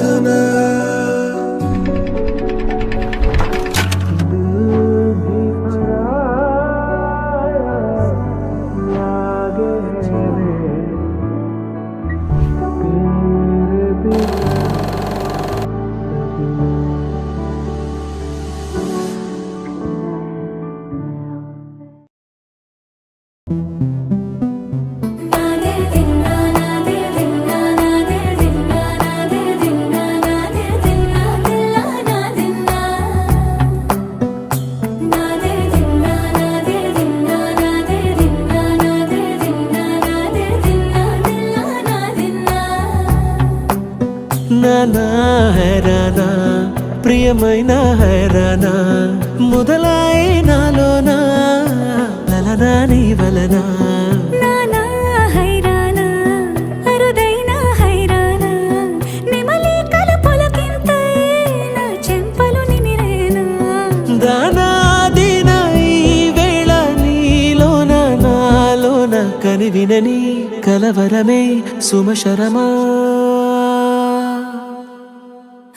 అవుతున్నా నానా హైరానా ప్రియమైన హైరానా మొదలాయి నాలోనా లలనా నీ వలనా నానా హైరానా అరుదైన హైరానా నెమలి కలుపులకింతై నా చెంపలు నిమిరేనా దానా దీనా ఈ వేళ నీలోన నాలోన కనివినని కలవరమే సుమశరమా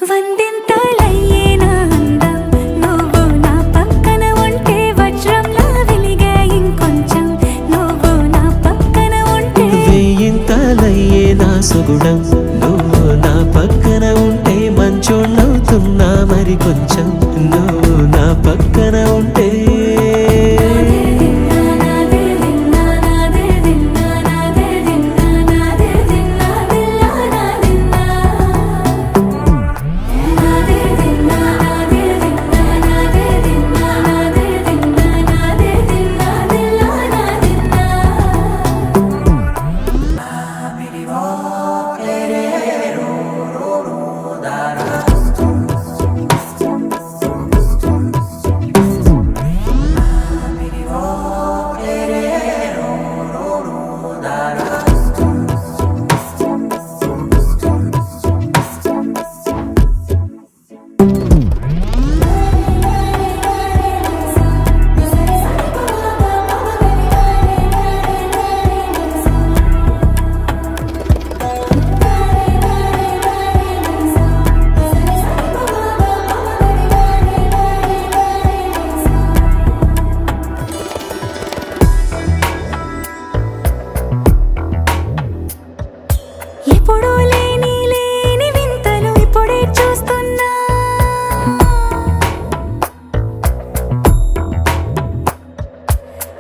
వందింతలయ్యేనా అందం నువ్వు నా పక్కన ఉంటే వజ్రంలా వెలిగే ఇంకొంచెం నువ్వు నా పక్కన ఉంటే వేయింతలయ్యే నా సుగుణం నువ్వు నా పక్కన ఉంటే మంచోళ్ళవుతున్నా మరి కొంచెం నువ్వు నా పక్కన ఉంటే ఎప్పుడూ లేని వింతలు ఇప్పుడే చూస్తున్నా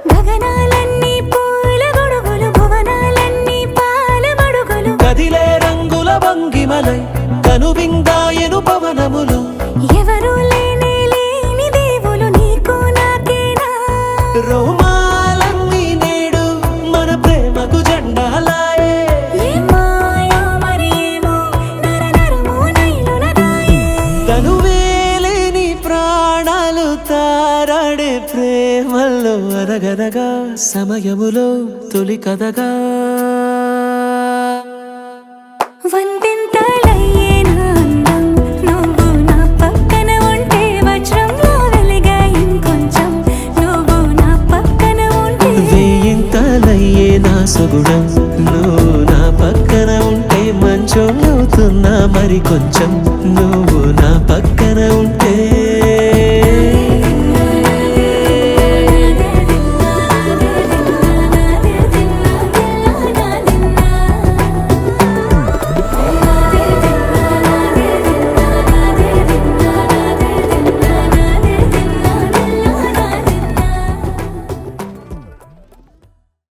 గగనాలన్నీ పూల గొడుగులు భువనాలన్నీ పాల గొడుగులు కదిలే రంగుల భంగిమలై కనువిందాయను పవనములు ఎవరూ లేని దేవులు నీకు నాకేనా రోమాలన్నీ నేడు మన ప్రేమకు జెండాలాయే మాయో మరేమో నరనరమో నైలునదాయే తనువేలేని ప్రాణాలు తారాడే ప్రేమల్లో అరగరగా సమయములో తొలి కథగా వందింతలయ్యేనా అందం నువ్వు నా పక్కన ఉంటే వజ్రంలా వెలిగే ఇంకొంచెం నువ్వు నా పక్కన ఉంటే వేయింతలయ్యే నా సుగుణం నువ్వు నా పక్కన ఉంటే మంచోళ్ళవుతున్నా మరి కొంచెం నువ్వు